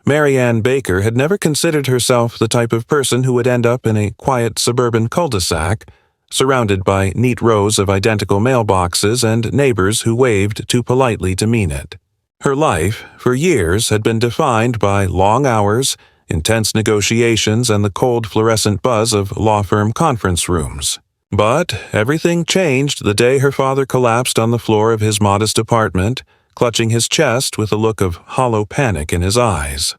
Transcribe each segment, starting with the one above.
Mary Ann Baker had never considered herself the type of person who would end up in a quiet suburban cul-de-sac, surrounded by neat rows of identical mailboxes and neighbors who waved too politely to mean it. Her life, for years, had been defined by long hours, intense negotiations, and the cold fluorescent buzz of law firm conference rooms. But everything changed the day her father collapsed on the floor of his modest apartment, clutching his chest with a look of hollow panic in his eyes.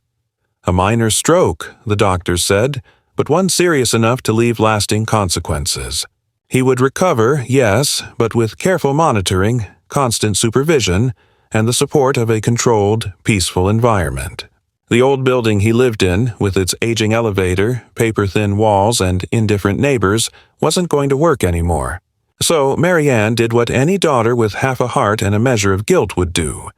A minor stroke, the doctors said, but one serious enough to leave lasting consequences. He would recover, yes, but with careful monitoring, constant supervision, and the support of a controlled, peaceful environment. The old building he lived in, with its aging elevator, paper-thin walls, and indifferent neighbors, wasn't going to work anymore. So Mary Ann did what any daughter with half a heart and a measure of guilt would do.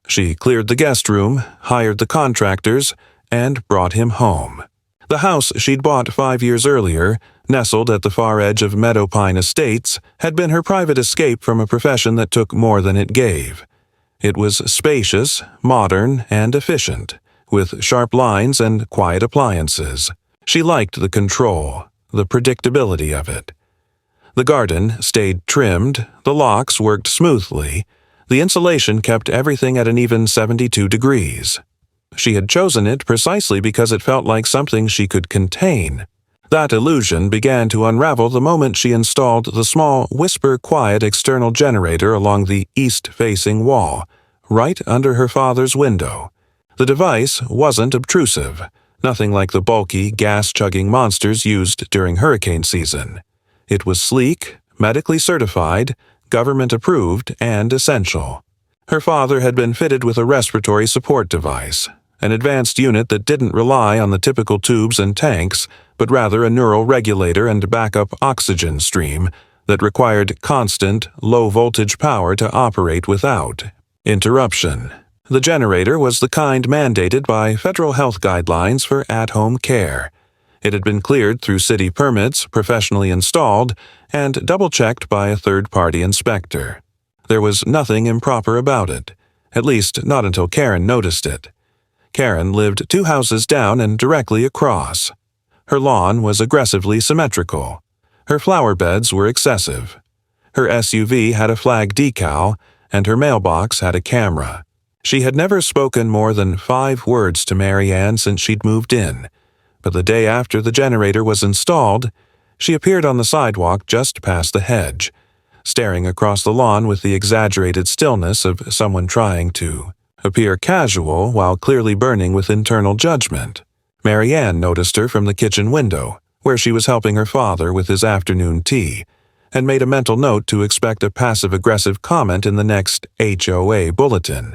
She cleared the guest room, hired the contractors, and brought him home. The house she'd bought 5 years earlier, nestled at the far edge of Meadowpine Estates, had been her private escape from a profession that took more than it gave. It was spacious, modern, and efficient, with sharp lines and quiet appliances. She liked the control, the predictability of it. The garden stayed trimmed, the locks worked smoothly, the insulation kept everything at an even 72 degrees. She had chosen it precisely because it felt like something she could contain. That illusion began to unravel the moment she installed the small, whisper-quiet external generator along the east-facing wall, right under her father's window. The device wasn't obtrusive, nothing like the bulky, gas-chugging monsters used during hurricane season. It was sleek, medically certified, government-approved, and essential. Her father had been fitted with a respiratory support device, an advanced unit that didn't rely on the typical tubes and tanks, but rather a neural regulator and backup oxygen stream that required constant, low-voltage power to operate without interruption. The generator was the kind mandated by federal health guidelines for at-home care. It had been cleared through city permits, professionally installed, and double-checked by a third-party inspector. There was nothing improper about it, at least not until Karen noticed it. Karen lived 2 houses down and directly across. Her lawn was aggressively symmetrical. Her flower beds were excessive. Her SUV had a flag decal, and her mailbox had a camera. She had never spoken more than 5 words to Mary Ann since she'd moved in, but the day after the generator was installed, she appeared on the sidewalk just past the hedge, staring across the lawn with the exaggerated stillness of someone trying to appear casual while clearly burning with internal judgment. Mary Ann noticed her from the kitchen window, where she was helping her father with his afternoon tea, and made a mental note to expect a passive-aggressive comment in the next HOA bulletin.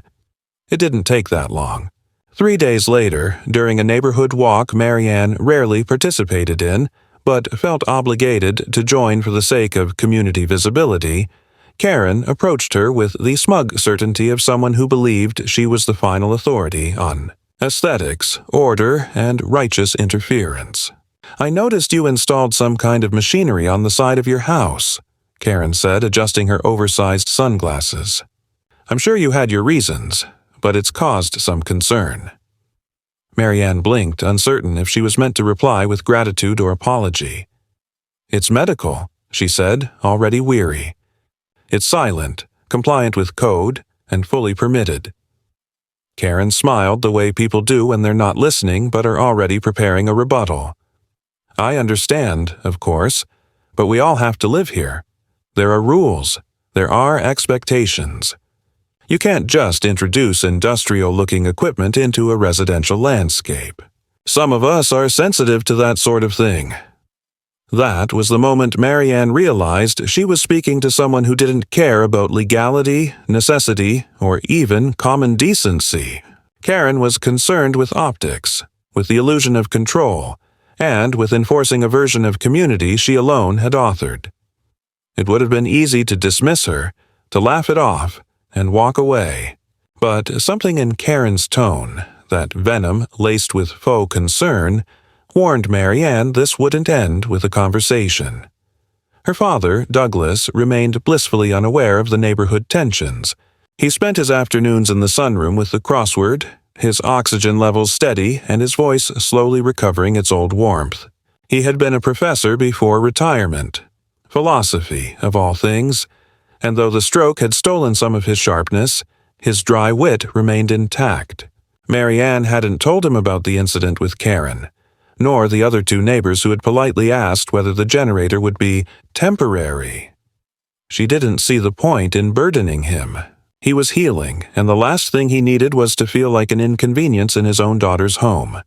It didn't take that long. 3 days later, during a neighborhood walk Mary Ann rarely participated in, but felt obligated to join for the sake of community visibility, Karen approached her with the smug certainty of someone who believed she was the final authority on aesthetics, order, and righteous interference. "I noticed you installed some kind of machinery on the side of your house," Karen said, adjusting her oversized sunglasses. "I'm sure you had your reasons, but it's caused some concern." Mary Ann blinked, uncertain if she was meant to reply with gratitude or apology. "It's medical," she said, already weary. "It's silent, compliant with code, and fully permitted." Karen smiled the way people do when they're not listening but are already preparing a rebuttal. "I understand, of course, but we all have to live here. There are rules. There are expectations. You can't just introduce industrial-looking equipment into a residential landscape. Some of us are sensitive to that sort of thing." That was the moment Mary Ann realized she was speaking to someone who didn't care about legality, necessity, or even common decency. Karen was concerned with optics, with the illusion of control, and with enforcing a version of community she alone had authored. It would have been easy to dismiss her, to laugh it off, and walk away. But something in Karen's tone, that venom laced with faux concern, warned Mary Ann this wouldn't end with a conversation. Her father, Douglas, remained blissfully unaware of the neighborhood tensions. He spent his afternoons in the sunroom with the crossword, his oxygen levels steady and his voice slowly recovering its old warmth. He had been a professor before retirement. Philosophy, of all things, and though the stroke had stolen some of his sharpness, his dry wit remained intact. Mary Ann hadn't told him about the incident with Karen, nor the other two neighbors who had politely asked whether the generator would be temporary. She didn't see the point in burdening him. He was healing, and the last thing he needed was to feel like an inconvenience in his own daughter's home.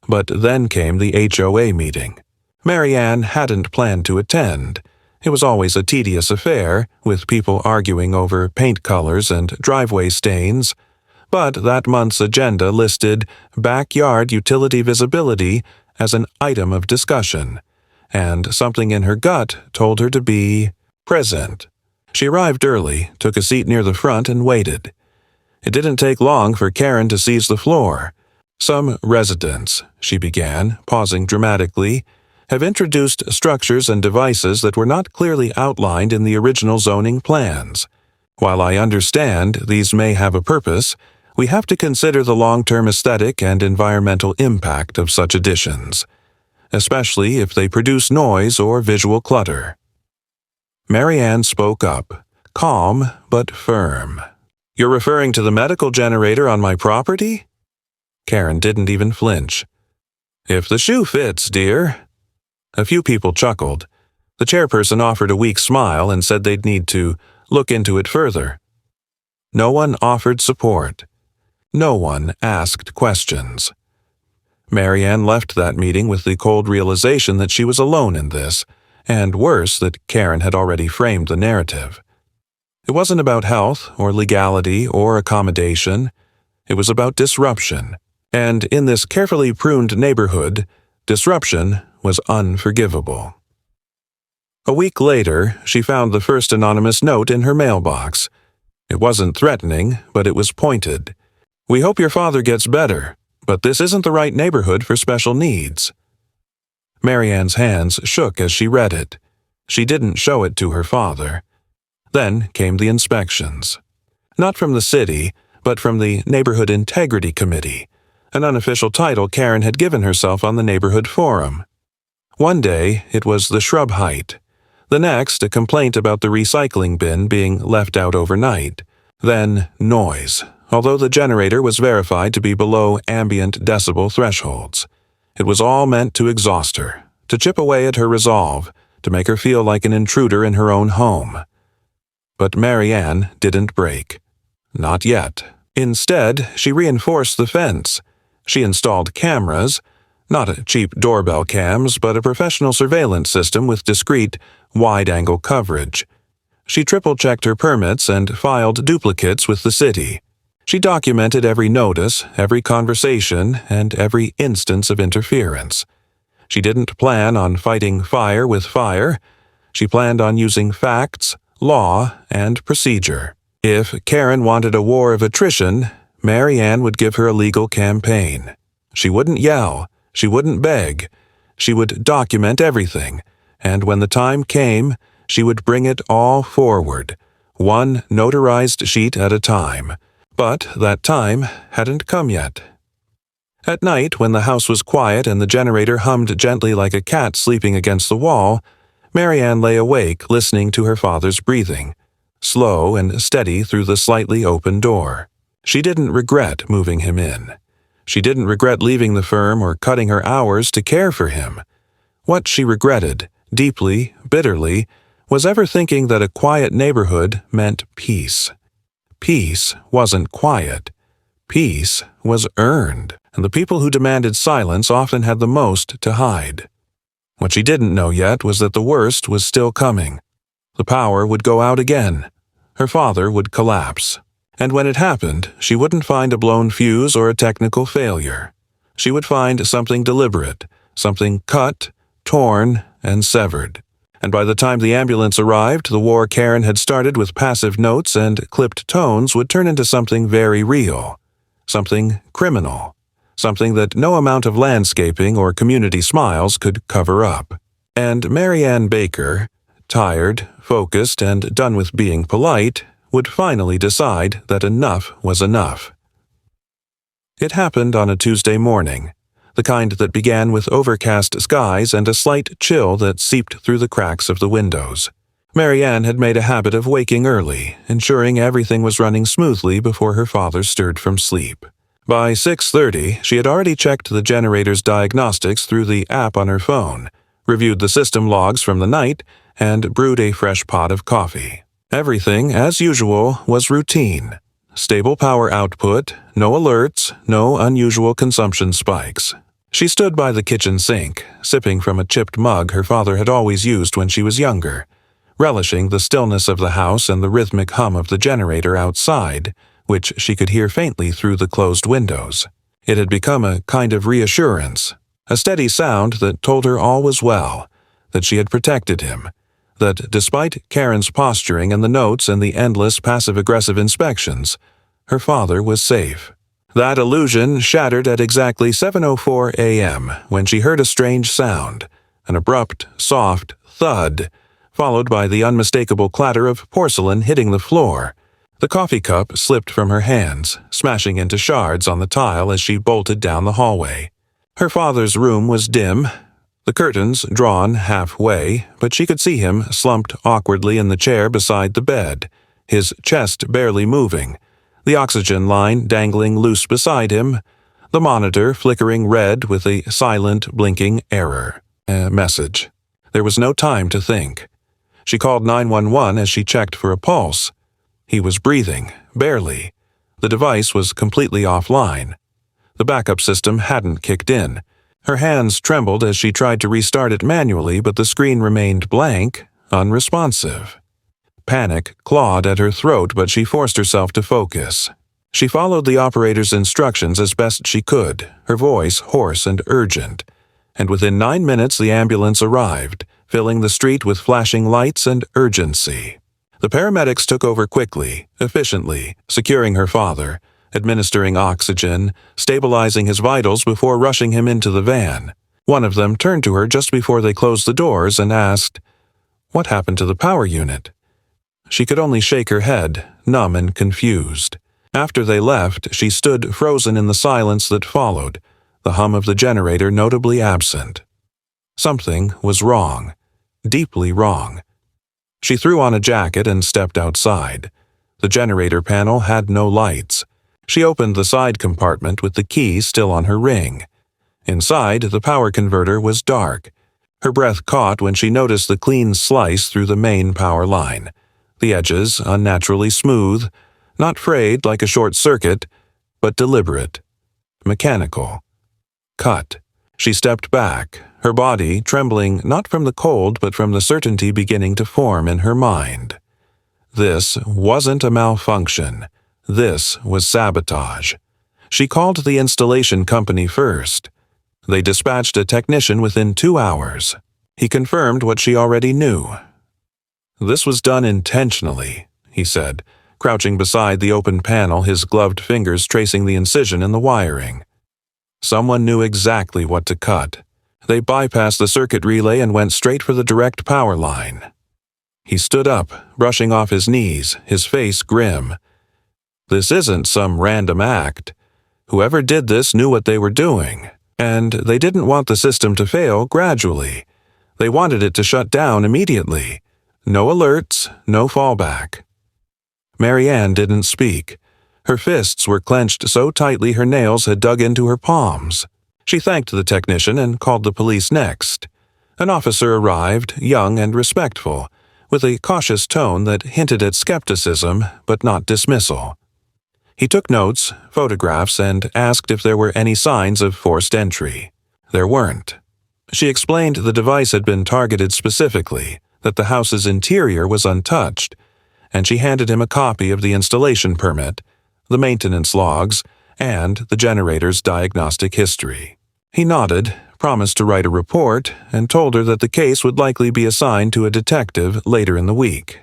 But then came the HOA meeting. Mary Ann hadn't planned to attend. It was always a tedious affair, with people arguing over paint colors and driveway stains, but that month's agenda listed backyard utility visibility as an item of discussion, and something in her gut told her to be present. She arrived early, took a seat near the front, and waited. It didn't take long for Karen to seize the floor. Some residents, she began, pausing dramatically, have introduced structures and devices that were not clearly outlined in the original zoning plans. While I understand these may have a purpose, we have to consider the long-term aesthetic and environmental impact of such additions, especially if they produce noise or visual clutter. Mary Ann spoke up, calm but firm. "You're referring to the medical generator on my property?" Karen didn't even flinch. "If the shoe fits, dear." A few people chuckled. The chairperson offered a weak smile and said they'd need to look into it further. No one offered support. No one asked questions. Mary Ann left that meeting with the cold realization that she was alone in this, and worse, that Karen had already framed the narrative. It wasn't about health or legality or accommodation. It was about disruption. And in this carefully pruned neighborhood, disruption was unforgivable. A week later, she found the first anonymous note in her mailbox. It wasn't threatening, but it was pointed. "We hope your father gets better, but this isn't the right neighborhood for special needs." Mary Ann's hands shook as she read it. She didn't show it to her father. Then came the inspections. Not from the city, but from the Neighborhood Integrity Committee, an unofficial title Karen had given herself on the neighborhood forum. One day, it was the shrub height. The next, a complaint about the recycling bin being left out overnight. Then, noise, although the generator was verified to be below ambient decibel thresholds. It was all meant to exhaust her, to chip away at her resolve, to make her feel like an intruder in her own home. But Mary Ann didn't break. Not yet. Instead, she reinforced the fence. She installed cameras, not cheap doorbell cams, but a professional surveillance system with discreet, wide-angle coverage. She triple-checked her permits and filed duplicates with the city. She documented every notice, every conversation, and every instance of interference. She didn't plan on fighting fire with fire. She planned on using facts, law, and procedure. If Karen wanted a war of attrition, Mary Ann would give her a legal campaign. She wouldn't yell. She wouldn't beg. She would document everything, and when the time came, she would bring it all forward, one notarized sheet at a time. But that time hadn't come yet. At night, when the house was quiet and the generator hummed gently like a cat sleeping against the wall, Mary Ann lay awake listening to her father's breathing, slow and steady through the slightly open door. She didn't regret moving him in. She didn't regret leaving the firm or cutting her hours to care for him. What she regretted, deeply, bitterly, was ever thinking that a quiet neighborhood meant peace. Peace wasn't quiet. Peace was earned, and the people who demanded silence often had the most to hide. What she didn't know yet was that the worst was still coming. The power would go out again. Her father would collapse. And when it happened, she wouldn't find a blown fuse or a technical failure. She would find something deliberate, something cut, torn, and severed. And by the time the ambulance arrived, the war Karen had started with passive notes and clipped tones would turn into something very real, something criminal, something that no amount of landscaping or community smiles could cover up. And Mary Ann Baker, tired, focused, and done with being polite, would finally decide that enough was enough. It happened on a Tuesday morning, the kind that began with overcast skies and a slight chill that seeped through the cracks of the windows. Mary Ann had made a habit of waking early, ensuring everything was running smoothly before her father stirred from sleep. By 6:30, she had already checked the generator's diagnostics through the app on her phone, reviewed the system logs from the night, and brewed a fresh pot of coffee. Everything, as usual, was routine. Stable power output, no alerts, no unusual consumption spikes. She stood by the kitchen sink, sipping from a chipped mug her father had always used when she was younger, relishing the stillness of the house and the rhythmic hum of the generator outside, which she could hear faintly through the closed windows. It had become a kind of reassurance, a steady sound that told her all was well, that she had protected him, that despite Karen's posturing and the notes and the endless passive-aggressive inspections, her father was safe. That illusion shattered at exactly 7:04 a.m. when she heard a strange sound, an abrupt, soft thud, followed by the unmistakable clatter of porcelain hitting the floor. The coffee cup slipped from her hands, smashing into shards on the tile as she bolted down the hallway. Her father's room was dim, the curtains drawn halfway, but she could see him slumped awkwardly in the chair beside the bed, his chest barely moving, the oxygen line dangling loose beside him, the monitor flickering red with a silent, blinking error message. There was no time to think. She called 911 as she checked for a pulse. He was breathing, barely. The device was completely offline. The backup system hadn't kicked in. Her hands trembled as she tried to restart it manually, but the screen remained blank, unresponsive. Panic clawed at her throat, but she forced herself to focus. She followed the operator's instructions as best she could, her voice hoarse and urgent, and within 9 minutes the ambulance arrived, filling the street with flashing lights and urgency. The paramedics took over quickly, efficiently, securing her father, administering oxygen, stabilizing his vitals before rushing him into the van. One of them turned to her just before they closed the doors and asked, "What happened to the power unit?" She could only shake her head, numb and confused. After they left, she stood frozen in the silence that followed, the hum of the generator notably absent. Something was wrong, deeply wrong. She threw on a jacket and stepped outside. The generator panel had no lights. She opened the side compartment with the key still on her ring. Inside, the power converter was dark. Her breath caught when she noticed the clean slice through the main power line. The edges unnaturally smooth, not frayed like a short circuit, but deliberate, mechanical, cut. She stepped back, her body trembling not from the cold but from the certainty beginning to form in her mind. This wasn't a malfunction. This was sabotage. She called the installation company first. They dispatched a technician within 2 hours. He confirmed what she already knew. "This was done intentionally," he said, crouching beside the open panel, his gloved fingers tracing the incision in the wiring. Someone knew exactly what to cut. They bypassed the circuit relay and went straight for the direct power line. He stood up, brushing off his knees, his face grim. This isn't some random act. Whoever did this knew what they were doing, and they didn't want the system to fail gradually. They wanted it to shut down immediately. No alerts, no fallback. Mary Ann didn't speak. Her fists were clenched so tightly her nails had dug into her palms. She thanked the technician and called the police next. An officer arrived, young and respectful, with a cautious tone that hinted at skepticism but not dismissal. He took notes, photographs, and asked if there were any signs of forced entry. There weren't. She explained the device had been targeted specifically, that the house's interior was untouched, and she handed him a copy of the installation permit, the maintenance logs, and the generator's diagnostic history. He nodded, promised to write a report, and told her that the case would likely be assigned to a detective later in the week.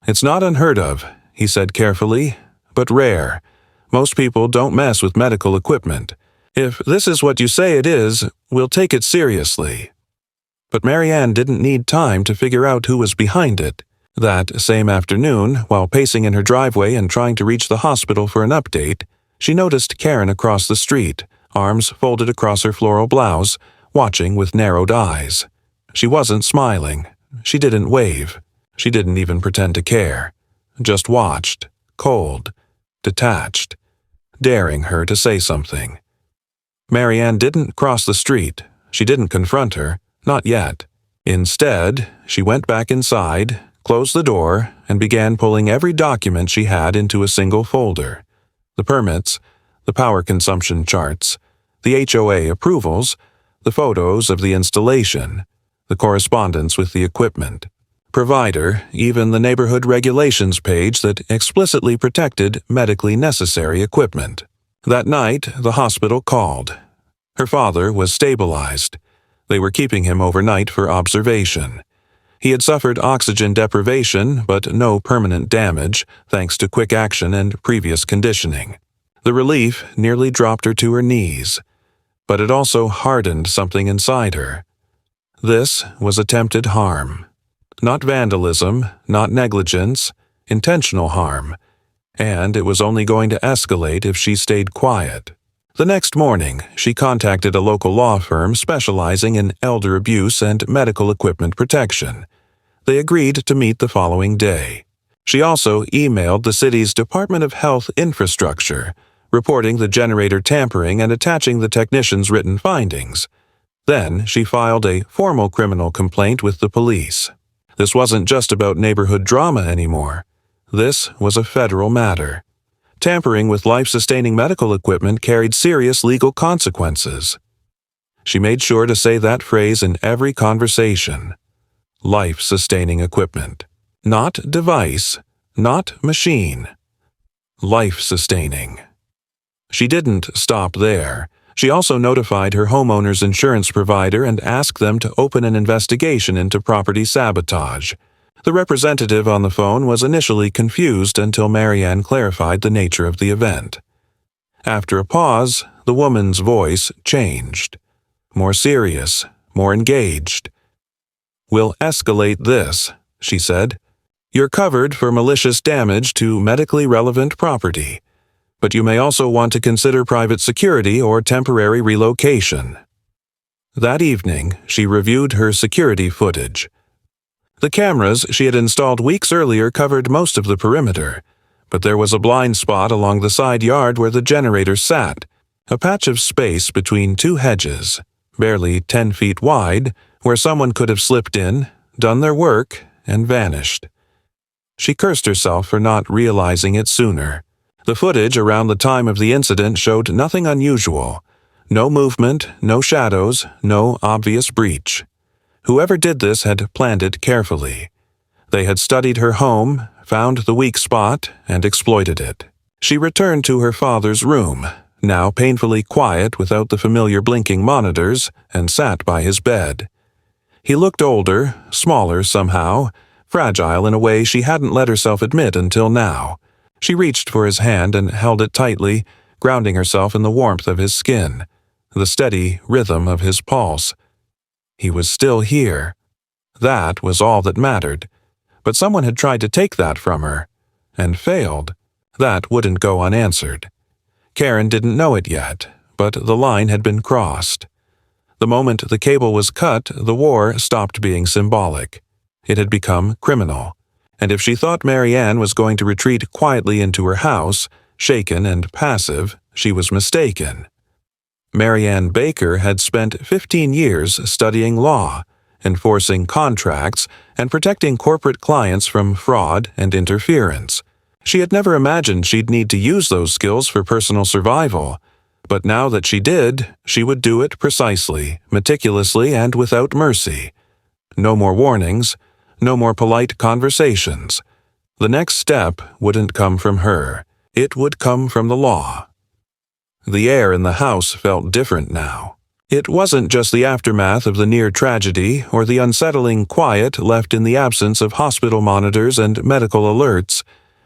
"It's not unheard of," he said carefully, "but rare. Most people don't mess with medical equipment. If this is what you say it is, we'll take it seriously." But Mary Ann didn't need time to figure out who was behind it. That same afternoon, while pacing in her driveway and trying to reach the hospital for an update, She noticed Karen across the street, arms folded across her floral blouse, watching with narrowed eyes. She wasn't smiling. She didn't wave. She didn't even pretend to care. Just watched, cold, detached, daring her to say something. Marianne didn't cross the street. She didn't confront her, not yet. Instead, she went back inside, closed the door, and began pulling every document she had into a single folder. The permits, the power consumption charts, the HOA approvals, the photos of the installation, the correspondence with the equipment. Provider, even the neighborhood regulations page that explicitly protected medically necessary equipment. That night, the hospital called. Her father was stabilized. They were keeping him overnight for observation. He had suffered oxygen deprivation, but no permanent damage, thanks to quick action and previous conditioning. The relief nearly dropped her to her knees, but it also hardened something inside her. This was attempted harm. Not vandalism, not negligence, intentional harm. And it was only going to escalate if she stayed quiet. The next morning, she contacted a local law firm specializing in elder abuse and medical equipment protection. They agreed to meet the following day. She also emailed the city's Department of Health Infrastructure, reporting the generator tampering and attaching the technician's written findings. Then she filed a formal criminal complaint with the police. This wasn't just about neighborhood drama anymore. This was a federal matter. Tampering with life-sustaining medical equipment carried serious legal consequences. She made sure to say that phrase in every conversation. Life-sustaining equipment. Not device, not machine. Life-sustaining. She didn't stop there. She also notified her homeowner's insurance provider and asked them to open an investigation into property sabotage. The representative on the phone was initially confused until Marianne clarified the nature of the event. After a pause, the woman's voice changed. More serious, more engaged. "We'll escalate this," she said. "You're covered for malicious damage to medically relevant property, but you may also want to consider private security or temporary relocation." That evening, she reviewed her security footage. The cameras she had installed weeks earlier covered most of the perimeter, but there was a blind spot along the side yard where the generator sat, a patch of space between two hedges, barely 10 feet wide, where someone could have slipped in, done their work, and vanished. She cursed herself for not realizing it sooner. The footage around the time of the incident showed nothing unusual. No movement, no shadows, no obvious breach. Whoever did this had planned it carefully. They had studied her home, found the weak spot, and exploited it. She returned to her father's room, now painfully quiet without the familiar blinking monitors, and sat by his bed. He looked older, smaller somehow, fragile in a way she hadn't let herself admit until now. She reached for his hand and held it tightly, grounding herself in the warmth of his skin, the steady rhythm of his pulse. He was still here. That was all that mattered. But someone had tried to take that from her, and failed. That wouldn't go unanswered. Karen didn't know it yet, but the line had been crossed. The moment the cable was cut, the war stopped being symbolic. It had become criminal. And if she thought Marianne was going to retreat quietly into her house, shaken and passive, she was mistaken. Marianne Baker had spent 15 years studying law, enforcing contracts, and protecting corporate clients from fraud and interference. She had never imagined she'd need to use those skills for personal survival, but now that she did, she would do it precisely, meticulously, and without mercy. No more warnings, no more polite conversations. The next step wouldn't come from her. It would come from the law. The air in the house felt different now. It wasn't just the aftermath of the near tragedy or the unsettling quiet left in the absence of hospital monitors and medical alerts.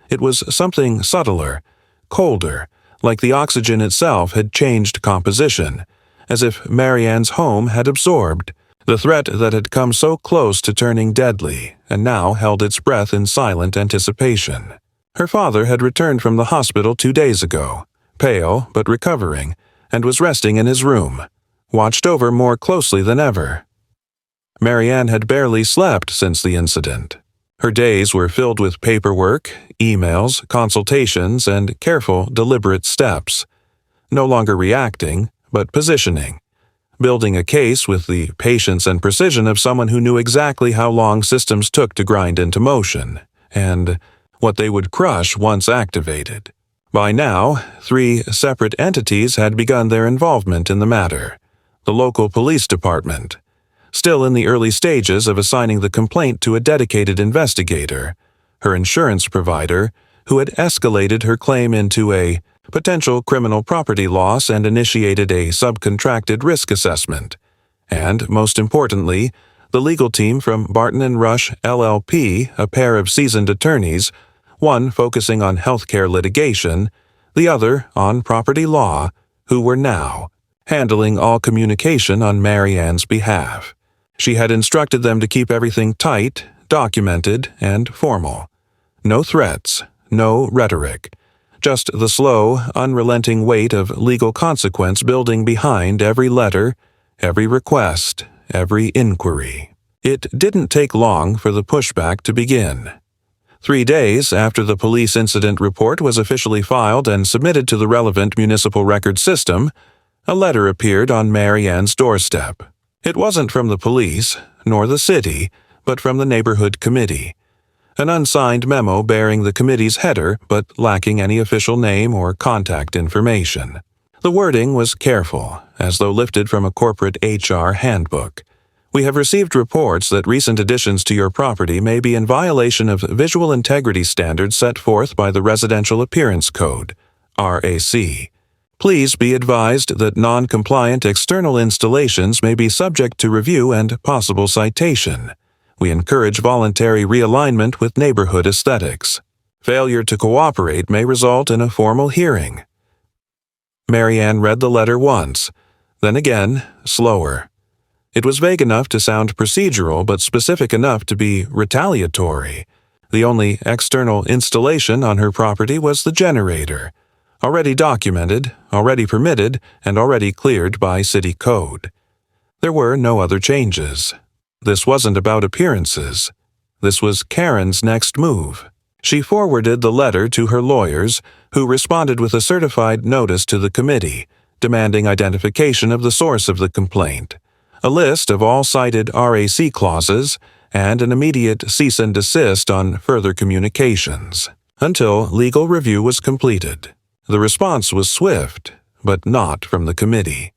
It was something subtler, colder, like the oxygen itself had changed composition, as if Marianne's home had absorbed the threat that had come so close to turning deadly and now held its breath in silent anticipation. Her father had returned from the hospital 2 days ago, pale but recovering, and was resting in his room, watched over more closely than ever. Marianne had barely slept since the incident. Her days were filled with paperwork, emails, consultations, and careful, deliberate steps. No longer reacting, but positioning, building a case with the patience and precision of someone who knew exactly how long systems took to grind into motion, and what they would crush once activated. By now, 3 separate entities had begun their involvement in the matter. The local police department, still in the early stages of assigning the complaint to a dedicated investigator, her insurance provider, who had escalated her claim into a potential criminal property loss and initiated a subcontracted risk assessment, and, most importantly, the legal team from Barton & Rush LLP, a pair of seasoned attorneys, one focusing on healthcare litigation, the other on property law, who were now handling all communication on Marianne's behalf. She had instructed them to keep everything tight, documented, and formal. No threats, no rhetoric, just the slow, unrelenting weight of legal consequence building behind every letter, every request, every inquiry. It didn't take long for the pushback to begin. 3 days after the police incident report was officially filed and submitted to the relevant municipal record system, a letter appeared on Marianne's doorstep. It wasn't from the police, nor the city, but from the neighborhood committee. An unsigned memo bearing the committee's header, but lacking any official name or contact information. The wording was careful, as though lifted from a corporate HR handbook. We have received reports that recent additions to your property may be in violation of visual integrity standards set forth by the Residential Appearance Code, RAC. Please be advised that non-compliant external installations may be subject to review and possible citation. We encourage voluntary realignment with neighborhood aesthetics. Failure to cooperate may result in a formal hearing. Marianne read the letter once, then again, slower. It was vague enough to sound procedural but specific enough to be retaliatory. The only external installation on her property was the generator, already documented, already permitted, and already cleared by city code. There were no other changes. This wasn't about appearances. This was Karen's next move. She forwarded the letter to her lawyers, who responded with a certified notice to the committee, demanding identification of the source of the complaint, a list of all cited RAC clauses, and an immediate cease and desist on further communications, until legal review was completed. The response was swift, but not from the committee.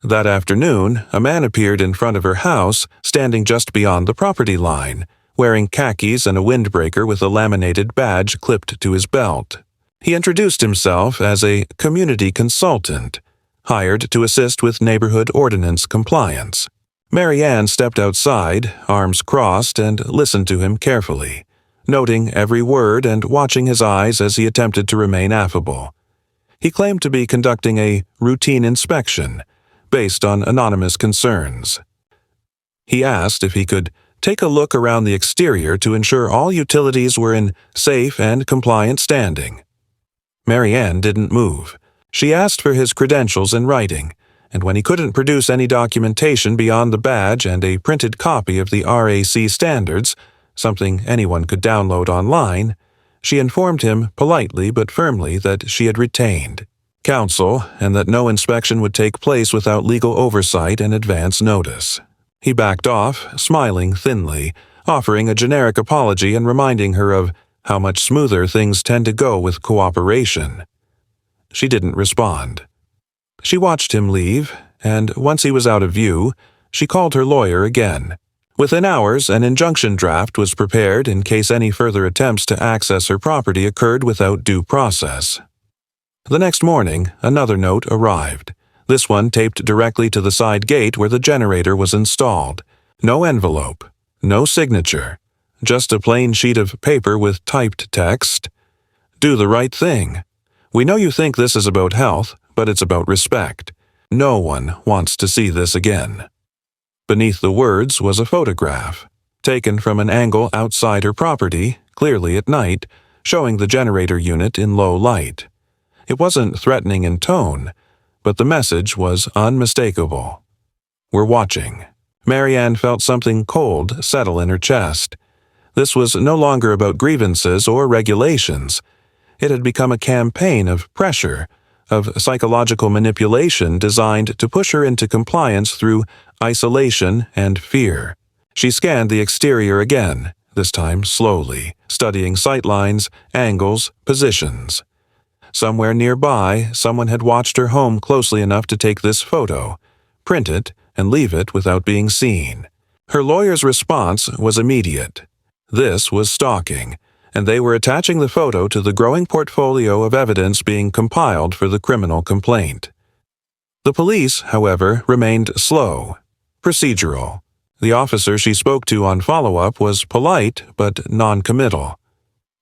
That afternoon, a man appeared in front of her house, standing just beyond the property line, wearing khakis and a windbreaker with a laminated badge clipped to his belt. He introduced himself as a community consultant, hired to assist with neighborhood ordinance compliance. Marianne stepped outside, arms crossed, and listened to him carefully, noting every word and watching his eyes as he attempted to remain affable. He claimed to be conducting a routine inspection, based on anonymous concerns. He asked if he could take a look around the exterior to ensure all utilities were in safe and compliant standing. Marianne didn't move. She asked for his credentials in writing, and when he couldn't produce any documentation beyond the badge and a printed copy of the RAC standards, something anyone could download online, she informed him politely but firmly that she had retained counsel and that no inspection would take place without legal oversight and advance notice. He backed off, smiling thinly, offering a generic apology and reminding her of how much smoother things tend to go with cooperation. She didn't respond. She watched him leave, and once he was out of view, she called her lawyer again. Within hours, an injunction draft was prepared in case any further attempts to access her property occurred without due process. The next morning, another note arrived, this one taped directly to the side gate where the generator was installed. No envelope, no signature, just a plain sheet of paper with typed text. Do the right thing. We know you think this is about health, but it's about respect. No one wants to see this again. Beneath the words was a photograph, taken from an angle outside her property, clearly at night, showing the generator unit in low light. It wasn't threatening in tone, but the message was unmistakable. "We're watching." Marianne felt something cold settle in her chest. This was no longer about grievances or regulations. It had become a campaign of pressure, of psychological manipulation designed to push her into compliance through isolation and fear. She scanned the exterior again, this time slowly, studying sightlines, angles, positions. Somewhere nearby, someone had watched her home closely enough to take this photo, print it, and leave it without being seen. Her lawyer's response was immediate. This was stalking, and they were attaching the photo to the growing portfolio of evidence being compiled for the criminal complaint. The police, however, remained slow, procedural. The officer she spoke to on follow-up was polite but non-committal.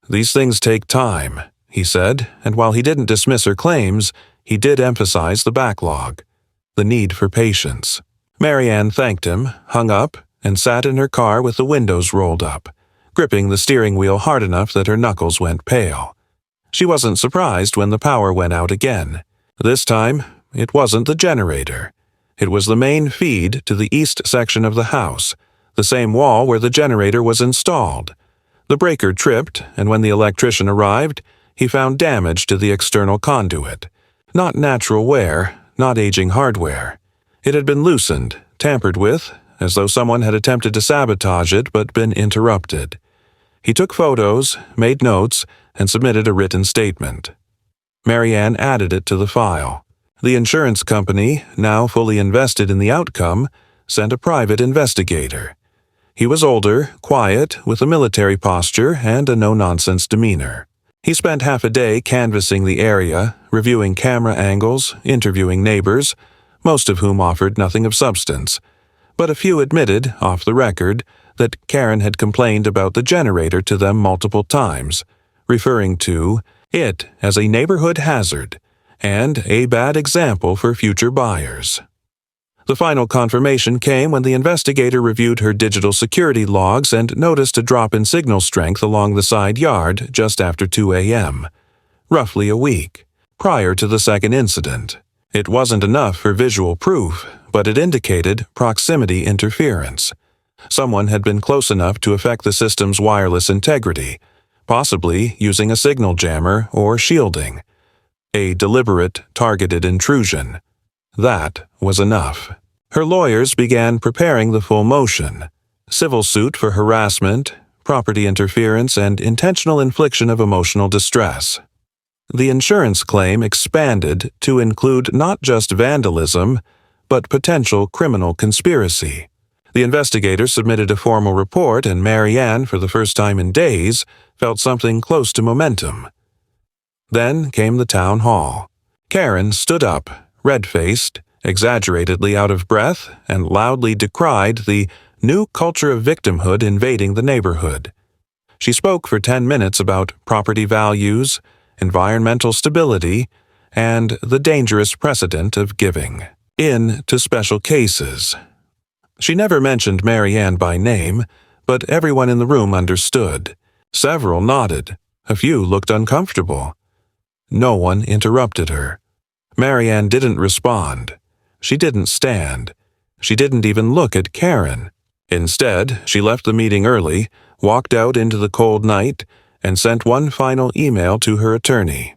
"These things take time," he said, and while he didn't dismiss her claims, he did emphasize the backlog, the need for patience. Marianne thanked him, hung up, and sat in her car with the windows rolled up, gripping the steering wheel hard enough that her knuckles went pale. She wasn't surprised when the power went out again. This time, it wasn't the generator. It was the main feed to the east section of the house, the same wall where the generator was installed. The breaker tripped, and when the electrician arrived, he found damage to the external conduit. Not natural wear, not aging hardware. It had been loosened, tampered with, as though someone had attempted to sabotage it but been interrupted. He took photos, made notes, and submitted a written statement. Marianne added it to the file. The insurance company, now fully invested in the outcome, sent a private investigator. He was older, quiet, with a military posture and a no-nonsense demeanor. He spent half a day canvassing the area, reviewing camera angles, interviewing neighbors, most of whom offered nothing of substance, but a few admitted, off the record, that Karen had complained about the generator to them multiple times, referring to it as a neighborhood hazard and a bad example for future buyers. The final confirmation came when the investigator reviewed her digital security logs and noticed a drop in signal strength along the side yard just after 2 a.m., roughly a week, prior to the second incident. It wasn't enough for visual proof, but it indicated proximity interference. Someone had been close enough to affect the system's wireless integrity, possibly using a signal jammer or shielding. A deliberate, targeted intrusion. That was enough. Her lawyers began preparing the full motion. Civil suit for harassment, property interference, and intentional infliction of emotional distress. The insurance claim expanded to include not just vandalism, but potential criminal conspiracy. The investigator submitted a formal report, and Marianne, for the first time in days, felt something close to momentum. Then came the town hall. Karen stood up, red-faced, exaggeratedly out of breath, and loudly decried the new culture of victimhood invading the neighborhood. She spoke for 10 minutes about property values, environmental stability, and the dangerous precedent of giving in to special cases. She never mentioned Marianne by name, but everyone in the room understood. Several nodded. A few looked uncomfortable. No one interrupted her. Marianne didn't respond. She didn't stand. She didn't even look at Karen. Instead, she left the meeting early, walked out into the cold night, and sent one final email to her attorney.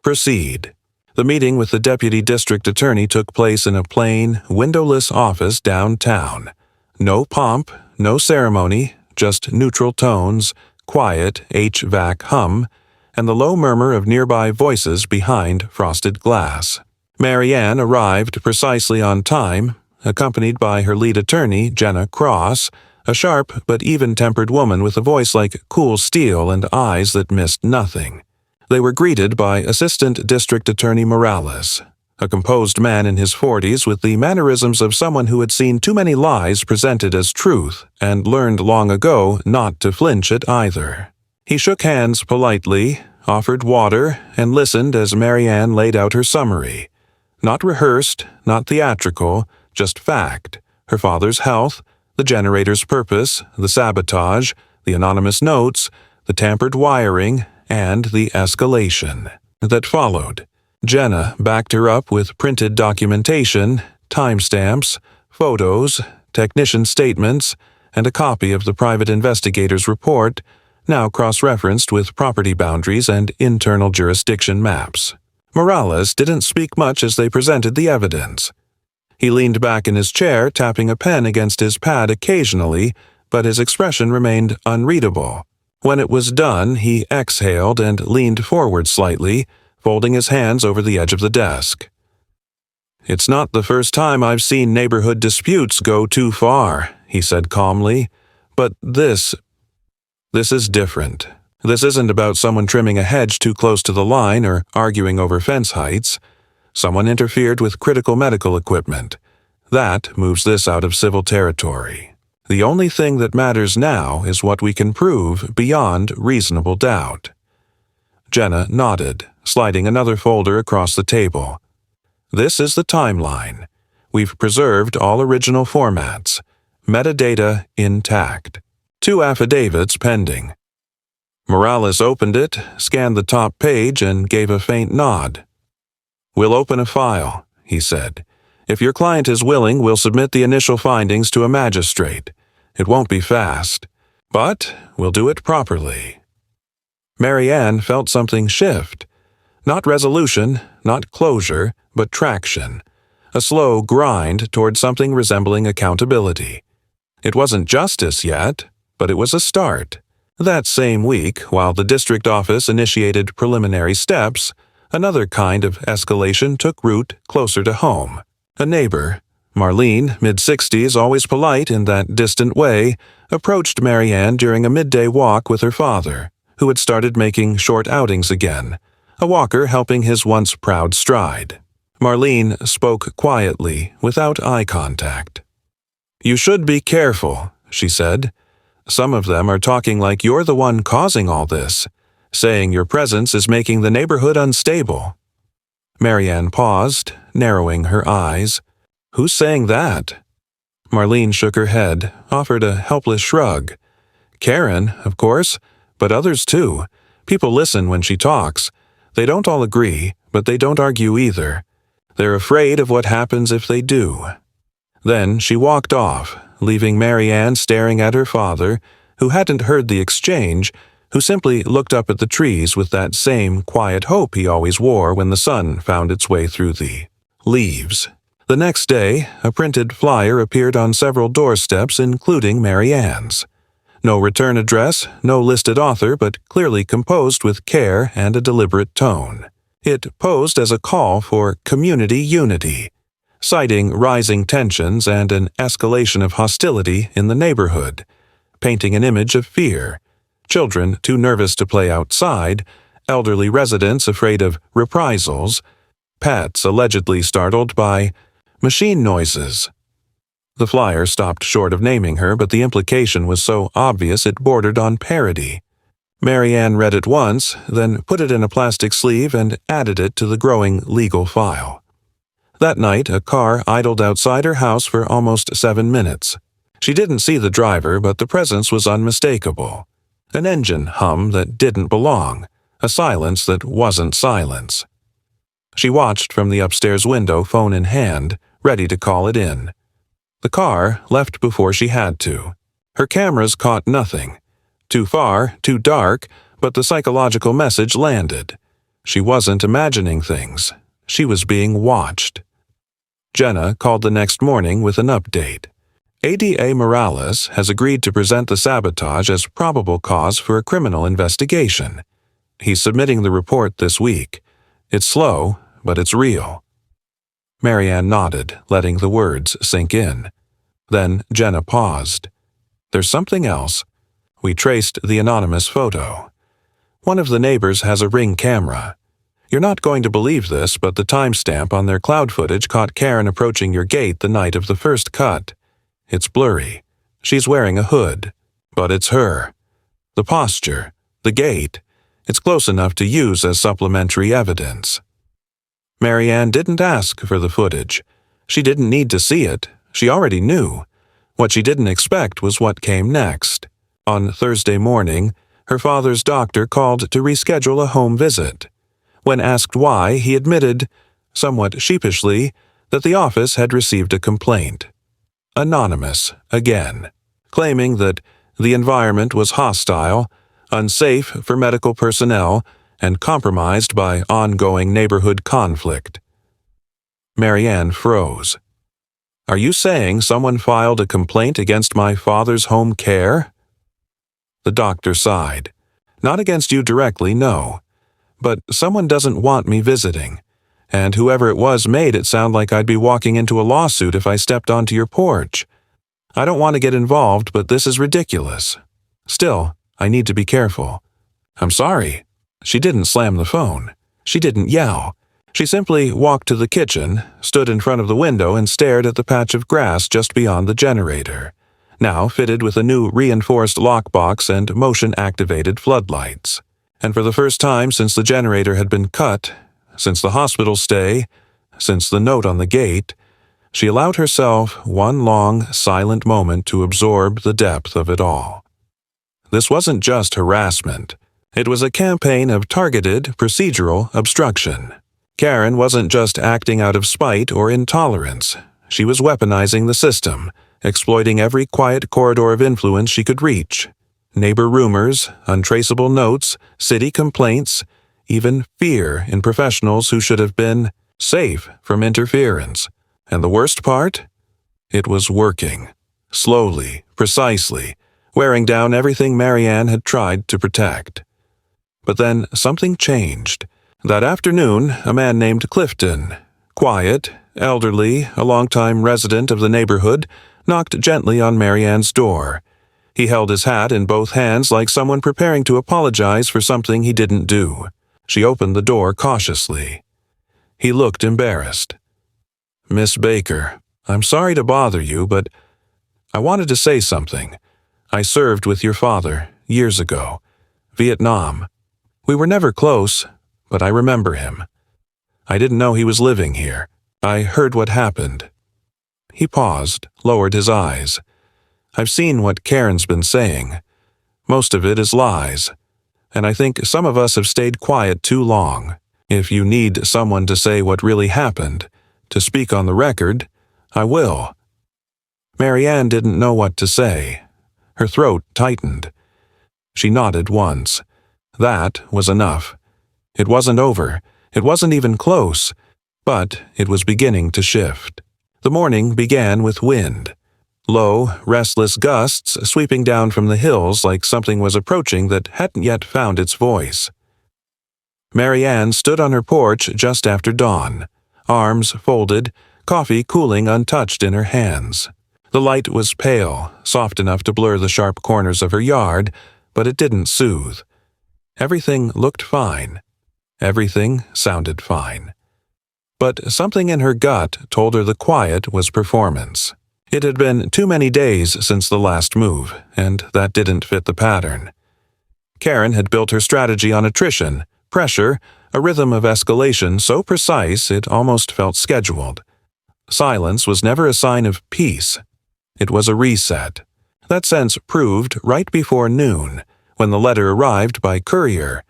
Proceed. The meeting with the deputy district attorney took place in a plain, windowless office downtown. No pomp, no ceremony, just neutral tones, quiet HVAC hum, and the low murmur of nearby voices behind frosted glass. Marianne arrived precisely on time, accompanied by her lead attorney, Jenna Cross, a sharp but even-tempered woman with a voice like cool steel and eyes that missed nothing. They were greeted by Assistant District Attorney Morales, a composed man in his 40s with the mannerisms of someone who had seen too many lies presented as truth and learned long ago not to flinch at either. He shook hands politely, offered water, and listened as Marianne laid out her summary. Not rehearsed, not theatrical, just fact. Her father's health, the generator's purpose, the sabotage, the anonymous notes, the tampered wiring, and the escalation that followed. Jenna backed her up with printed documentation, timestamps, photos, technician statements, and a copy of the private investigator's report, now cross-referenced with property boundaries and internal jurisdiction maps. Morales didn't speak much as they presented the evidence. He leaned back in his chair, tapping a pen against his pad occasionally, but his expression remained unreadable. When it was done, he exhaled and leaned forward slightly, folding his hands over the edge of the desk. "It's not the first time I've seen neighborhood disputes go too far," he said calmly, "but this is different. This isn't about someone trimming a hedge too close to the line or arguing over fence heights. Someone interfered with critical medical equipment. That moves this out of civil territory. The only thing that matters now is what we can prove beyond reasonable doubt." Jenna nodded, sliding another folder across the table. "This is the timeline. We've preserved all original formats. Metadata intact. 2 affidavits pending." Morales opened it, scanned the top page, and gave a faint nod. "We'll open a file," he said. "If your client is willing, we'll submit the initial findings to a magistrate. It won't be fast, but we'll do it properly." Mary Ann felt something shift. Not resolution, not closure, but traction. A slow grind toward something resembling accountability. It wasn't justice yet, but it was a start. That same week, while the district office initiated preliminary steps, another kind of escalation took root closer to home. A neighbor, Marlene, mid-60s, always polite in that distant way, approached Mary Ann during a midday walk with her father, who had started making short outings again, a walker helping his once proud stride. Marlene spoke quietly, without eye contact. "You should be careful," she said. "Some of them are talking like you're the one causing all this, saying your presence is making the neighborhood unstable." Mary Ann paused, narrowing her eyes. "Who's saying that?" Marlene shook her head, offered a helpless shrug. "Karen, of course, but others too. People listen when she talks. They don't all agree, but they don't argue either. They're afraid of what happens if they do." Then she walked off, leaving Mary Ann staring at her father, who hadn't heard the exchange, who simply looked up at the trees with that same quiet hope he always wore when the sun found its way through the leaves. The next day, a printed flyer appeared on several doorsteps, including Mary Ann's. No return address, no listed author, but clearly composed with care and a deliberate tone. It posed as a call for community unity, citing rising tensions and an escalation of hostility in the neighborhood, painting an image of fear. Children too nervous to play outside, elderly residents afraid of reprisals, pets allegedly startled by machine noises. The flyer stopped short of naming her, but the implication was so obvious it bordered on parody. Mary Ann read it once, then put it in a plastic sleeve and added it to the growing legal file. That night, a car idled outside her house for almost 7 minutes. She didn't see the driver, but the presence was unmistakable. An engine hum that didn't belong, a silence that wasn't silence. She watched from the upstairs window, phone in hand, ready to call it in. The car left before she had to. Her cameras caught nothing. Too far, too dark, but the psychological message landed. She wasn't imagining things. She was being watched. Jenna called the next morning with an update. ADA Morales has agreed to present the sabotage as probable cause for a criminal investigation. He's submitting the report this week. It's slow, but it's real. Mary Ann nodded, letting the words sink in. Then Jenna paused. "There's something else. We traced the anonymous photo. One of the neighbors has a Ring camera. You're not going to believe this, but the timestamp on their cloud footage caught Karen approaching your gate the night of the first cut. It's blurry. She's wearing a hood. But it's her. The posture, the gait, it's close enough to use as supplementary evidence." Mary Ann didn't ask for the footage. She didn't need to see it. She already knew. What she didn't expect was what came next. On Thursday morning, her father's doctor called to reschedule a home visit. When asked why, he admitted, somewhat sheepishly, that the office had received a complaint. Anonymous, again, claiming that the environment was hostile, unsafe for medical personnel, and compromised by ongoing neighborhood conflict. Marianne froze. "Are you saying someone filed a complaint against my father's home care?" The doctor sighed. "Not against you directly, no. But someone doesn't want me visiting, and whoever it was made it sound like I'd be walking into a lawsuit if I stepped onto your porch. I don't want to get involved, but this is ridiculous. Still, I need to be careful. I'm sorry." She didn't slam the phone. She didn't yell. She simply walked to the kitchen, stood in front of the window, and stared at the patch of grass just beyond the generator, now fitted with a new reinforced lockbox and motion-activated floodlights. And for the first time since the generator had been cut, since the hospital stay, since the note on the gate, she allowed herself one long, silent moment to absorb the depth of it all. This wasn't just harassment. It was a campaign of targeted, procedural obstruction. Karen wasn't just acting out of spite or intolerance. She was weaponizing the system, exploiting every quiet corridor of influence she could reach. Neighbor rumors, untraceable notes, city complaints, even fear in professionals who should have been safe from interference. And the worst part? It was working. Slowly, precisely, wearing down everything Marianne had tried to protect. But then something changed. That afternoon, a man named Clifton, quiet, elderly, a longtime resident of the neighborhood, knocked gently on Marianne's door. He held his hat in both hands like someone preparing to apologize for something he didn't do. She opened the door cautiously. He looked embarrassed. "Miss Baker, I'm sorry to bother you, but I wanted to say something. I served with your father, years ago. Vietnam. We were never close, but I remember him. I didn't know he was living here. I heard what happened." He paused, lowered his eyes. "I've seen what Karen's been saying. Most of it is lies. And I think some of us have stayed quiet too long. If you need someone to say what really happened, to speak on the record, I will." Marianne didn't know what to say. Her throat tightened. She nodded once. That was enough. It wasn't over. It wasn't even close. But it was beginning to shift. The morning began with wind. Low, restless gusts sweeping down from the hills like something was approaching that hadn't yet found its voice. Marianne stood on her porch just after dawn, arms folded, coffee cooling untouched in her hands. The light was pale, soft enough to blur the sharp corners of her yard, but it didn't soothe. Everything looked fine. Everything sounded fine. But something in her gut told her the quiet was performance. It had been too many days since the last move, and that didn't fit the pattern. Karen had built her strategy on attrition, pressure, a rhythm of escalation so precise it almost felt scheduled. Silence was never a sign of peace. It was a reset. That sense proved right before noon, when the letter arrived by courier.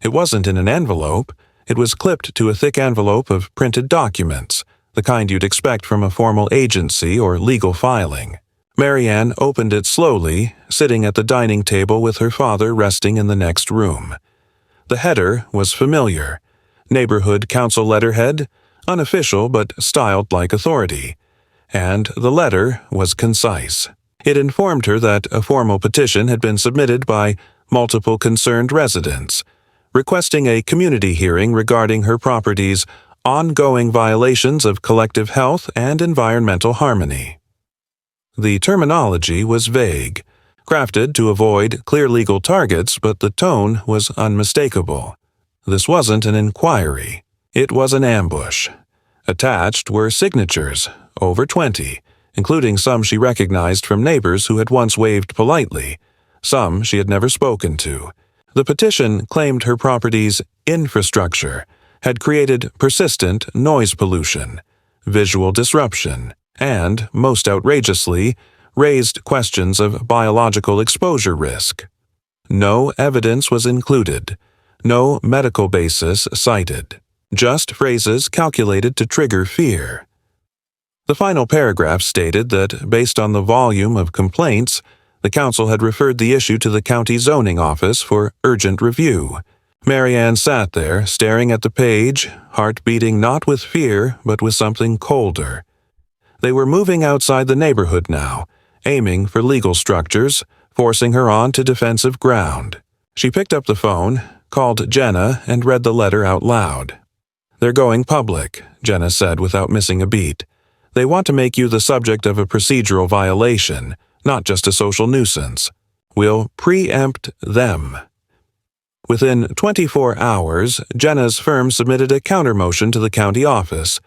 It wasn't in an envelope. It was clipped to a thick envelope of printed documents, the kind you'd expect from a formal agency or legal filing. Marianne opened it slowly, sitting at the dining table with her father resting in the next room. The header was familiar. Neighborhood council letterhead, unofficial but styled like authority. And the letter was concise. It informed her that a formal petition had been submitted by multiple concerned residents, requesting a community hearing regarding her property's ongoing violations of collective health and environmental harmony. The terminology was vague, crafted to avoid clear legal targets, but the tone was unmistakable. This wasn't an inquiry. It was an ambush. Attached were signatures, over 20, including some she recognized from neighbors who had once waved politely, some she had never spoken to. The petition claimed her property's infrastructure had created persistent noise pollution, visual disruption, and, most outrageously, raised questions of biological exposure risk. No evidence was included. No medical basis cited. Just phrases calculated to trigger fear. The final paragraph stated that, based on the volume of complaints, the council had referred the issue to the county zoning office for urgent review. Marianne sat there, staring at the page, heart beating not with fear, but with something colder. They were moving outside the neighborhood now, aiming for legal structures, forcing her on to defensive ground. She picked up the phone, called Jenna, and read the letter out loud. "They're going public," Jenna said without missing a beat. "They want to make you the subject of a procedural violation, not just a social nuisance. We'll preempt them." Within 24 hours, Jenna's firm submitted a counter-motion to the county office,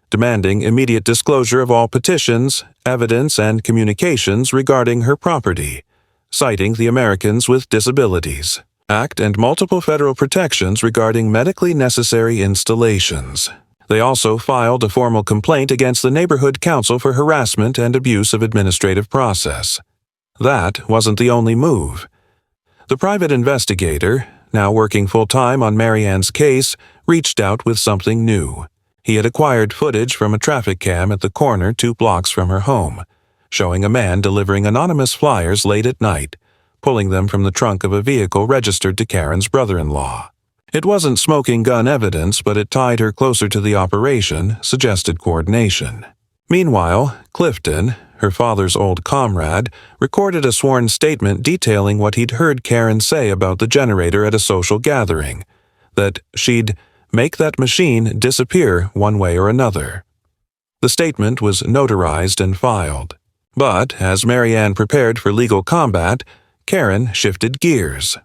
demanding immediate disclosure of all petitions, evidence, and communications regarding her property, citing the Americans with Disabilities Act and multiple federal protections regarding medically necessary installations. They also filed a formal complaint against the neighborhood council for harassment and abuse of administrative process. That wasn't the only move. The private investigator, now working full-time on Marianne's case, reached out with something new. He had acquired footage from a traffic cam at the corner 2 blocks from her home, showing a man delivering anonymous flyers late at night, pulling them from the trunk of a vehicle registered to Karen's brother-in-law. It wasn't smoking gun evidence, but it tied her closer to the operation, suggested coordination. Meanwhile, Clifton, her father's old comrade, recorded a sworn statement detailing what he'd heard Karen say about the generator at a social gathering, that she'd make that machine disappear one way or another. The statement was notarized and filed. But, as Marianne prepared for legal combat, Karen shifted gears.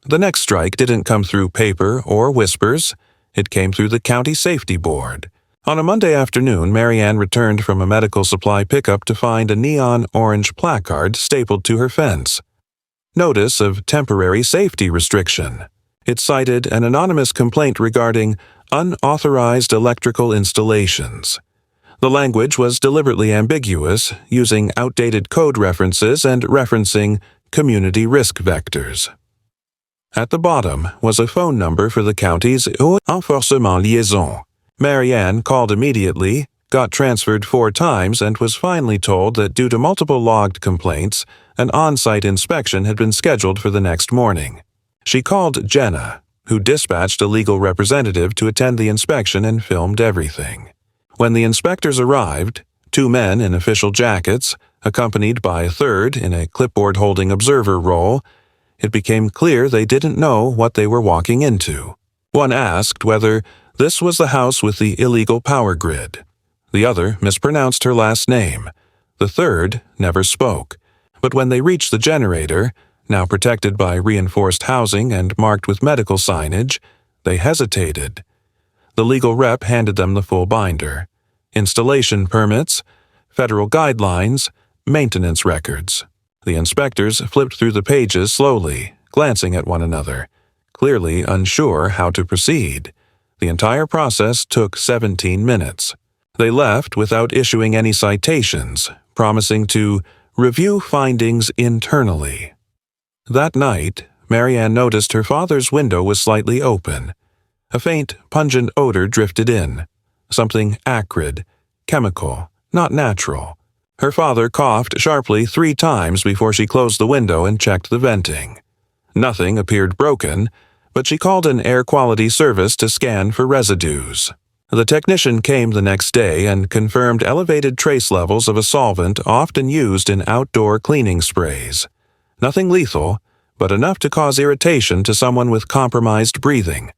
The next strike didn't come through paper or whispers. It came through the County Safety Board. On a Monday afternoon, Marianne returned from a medical supply pickup to find a neon orange placard stapled to her fence. Notice of temporary safety restriction. It cited an anonymous complaint regarding unauthorized electrical installations. The language was deliberately ambiguous, using outdated code references and referencing community risk vectors. At the bottom was a phone number for the county's HOA Enforcement Liaison. Marianne called immediately, got transferred 4 times, and was finally told that due to multiple logged complaints, an on-site inspection had been scheduled for the next morning. She called Jenna, who dispatched a legal representative to attend the inspection and filmed everything. When the inspectors arrived, 2 men in official jackets, accompanied by a third in a clipboard-holding observer role, it became clear they didn't know what they were walking into. One asked whether this was the house with the illegal power grid. The other mispronounced her last name. The third never spoke, but when they reached the generator, now protected by reinforced housing and marked with medical signage, they hesitated. The legal rep handed them the full binder: installation permits, federal guidelines, maintenance records. The inspectors flipped through the pages slowly, glancing at one another, clearly unsure how to proceed. The entire process took 17 minutes. They left without issuing any citations, promising to review findings internally. That night, Marianne noticed her father's window was slightly open. A faint, pungent odor drifted in. Something acrid, chemical, not natural. Her father coughed sharply 3 times before she closed the window and checked the venting. Nothing appeared broken, but she called an air quality service to scan for residues. The technician came the next day and confirmed elevated trace levels of a solvent often used in outdoor cleaning sprays. Nothing lethal, but enough to cause irritation to someone with compromised breathing.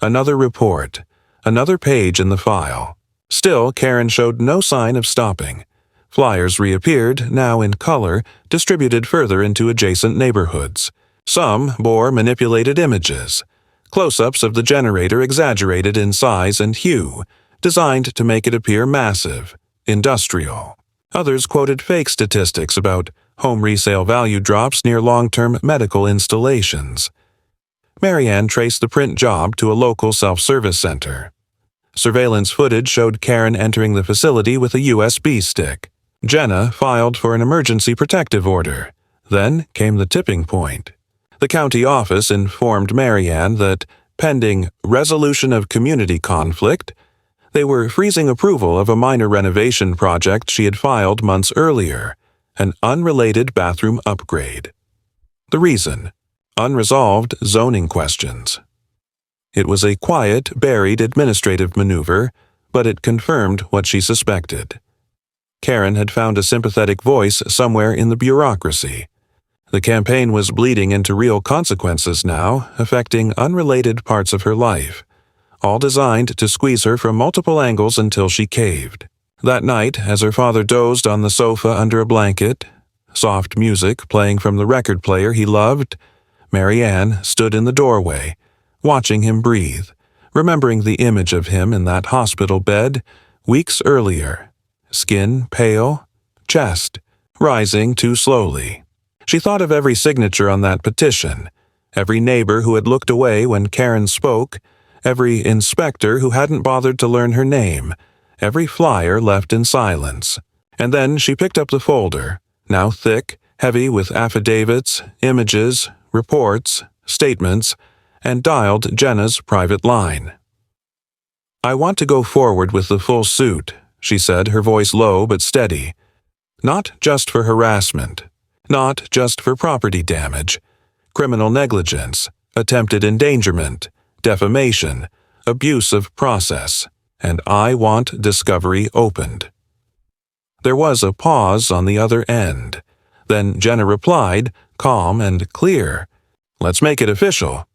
Another report, another page in the file. Still, Karen showed no sign of stopping. Flyers reappeared, now in color, distributed further into adjacent neighborhoods. Some bore manipulated images, close-ups of the generator exaggerated in size and hue, designed to make it appear massive, industrial. Others quoted fake statistics about home resale value drops near long-term medical installations. Marianne traced the print job to a local self-service center. Surveillance footage showed Karen entering the facility with a USB stick. Jenna filed for an emergency protective order. Then came the tipping point. The county office informed Marianne that, pending resolution of community conflict, they were freezing approval of a minor renovation project she had filed months earlier, an unrelated bathroom upgrade. The reason: unresolved zoning questions. It was a quiet, buried administrative maneuver, but it confirmed what she suspected. Karen had found a sympathetic voice somewhere in the bureaucracy. The campaign was bleeding into real consequences now, affecting unrelated parts of her life, all designed to squeeze her from multiple angles until she caved. That night, as her father dozed on the sofa under a blanket, soft music playing from the record player he loved, Marianne stood in the doorway, watching him breathe, remembering the image of him in that hospital bed weeks earlier, skin pale, chest rising too slowly. She thought of every signature on that petition, every neighbor who had looked away when Karen spoke, every inspector who hadn't bothered to learn her name, every flyer left in silence. And then she picked up the folder, now thick, heavy with affidavits, images, reports, statements, and dialed Jenna's private line. "I want to go forward with the full suit," she said, her voice low but steady. "Not just for harassment. Not just for property damage, criminal negligence, attempted endangerment, defamation, abuse of process, and I want discovery opened." There was a pause on the other end. Then Jenna replied, calm and clear, "Let's make it official."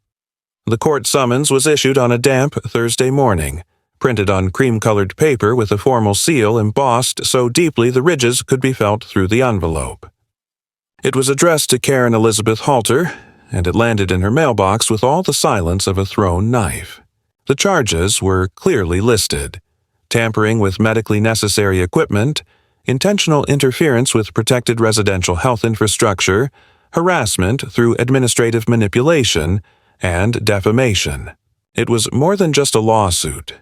The court summons was issued on a damp Thursday morning, printed on cream-colored paper with a formal seal embossed so deeply the ridges could be felt through the envelope. It was addressed to Karen Elizabeth Halter, and it landed in her mailbox with all the silence of a thrown knife. The charges were clearly listed: tampering with medically necessary equipment, intentional interference with protected residential health infrastructure, harassment through administrative manipulation, and defamation. It was more than just a lawsuit.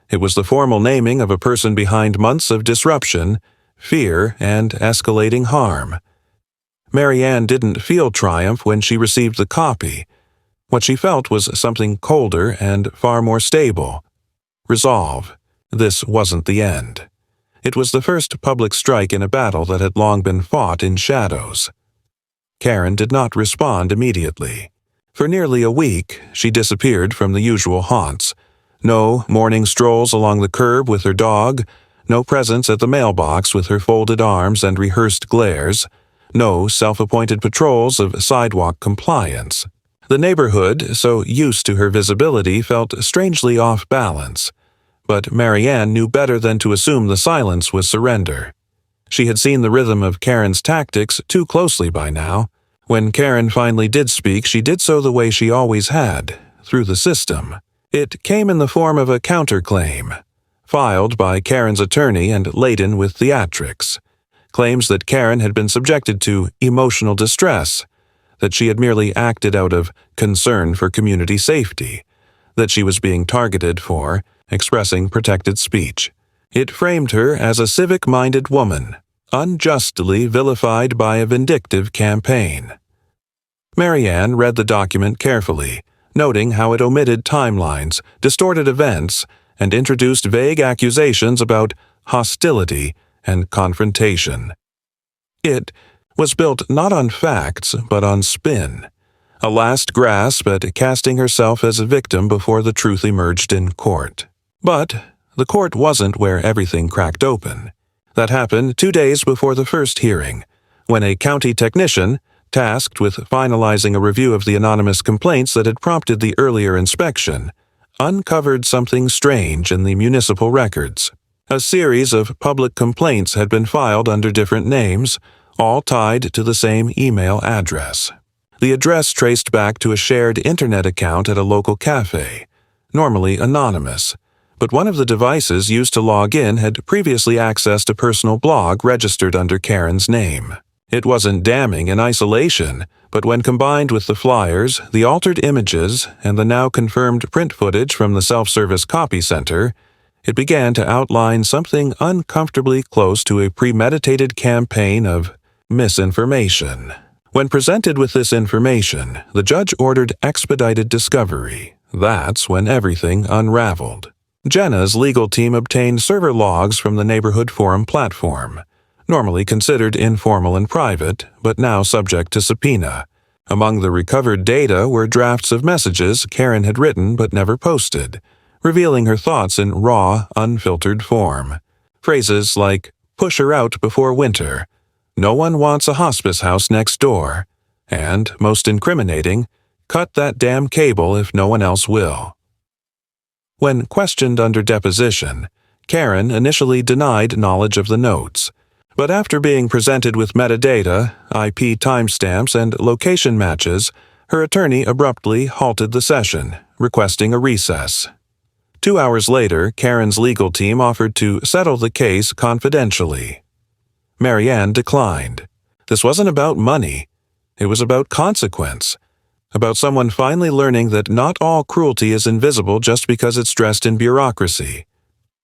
It was the formal naming of a person behind months of disruption, fear, and escalating harm. Marianne didn't feel triumph when she received the copy. What she felt was something colder and far more stable. Resolve. This wasn't the end. It was the first public strike in a battle that had long been fought in shadows. Karen did not respond immediately. For nearly a week, she disappeared from the usual haunts. No morning strolls along the curb with her dog, no presence at the mailbox with her folded arms and rehearsed glares, no self-appointed patrols of sidewalk compliance. The neighborhood, so used to her visibility, felt strangely off balance. But Marianne knew better than to assume the silence was surrender. She had seen the rhythm of Karen's tactics too closely by now. When Karen finally did speak, she did so the way she always had, through the system. It came in the form of a counterclaim, filed by Karen's attorney and laden with theatrics. Claims that Karen had been subjected to emotional distress, that she had merely acted out of concern for community safety, that she was being targeted for expressing protected speech. It framed her as a civic-minded woman, unjustly vilified by a vindictive campaign. Marianne read the document carefully, noting how it omitted timelines, distorted events, and introduced vague accusations about hostility and confrontation. It was built not on facts, but on spin, a last grasp at casting herself as a victim before the truth emerged in court. But the court wasn't where everything cracked open. That happened 2 days before the first hearing, when a county technician, tasked with finalizing a review of the anonymous complaints that had prompted the earlier inspection, uncovered something strange in the municipal records. A series of public complaints had been filed under different names, all tied to the same email address. The address traced back to a shared internet account at a local cafe, normally anonymous, but one of the devices used to log in had previously accessed a personal blog registered under Karen's name. It wasn't damning in isolation, but when combined with the flyers, the altered images, and the now confirmed print footage from the self-service copy center, it began to outline something uncomfortably close to a premeditated campaign of misinformation. When presented with this information, the judge ordered expedited discovery. That's when everything unraveled. Jenna's legal team obtained server logs from the neighborhood forum platform, normally considered informal and private, but now subject to subpoena. Among the recovered data were drafts of messages Karen had written but never posted, revealing her thoughts in raw, unfiltered form. Phrases like, "push her out before winter," "no one wants a hospice house next door," and, most incriminating, "cut that damn cable if no one else will." When questioned under deposition, Karen initially denied knowledge of the notes, but after being presented with metadata, IP timestamps, and location matches, her attorney abruptly halted the session, requesting a recess. 2 hours later, Karen's legal team offered to settle the case confidentially. Marianne declined. This wasn't about money. It was about consequence. About someone finally learning that not all cruelty is invisible just because it's dressed in bureaucracy.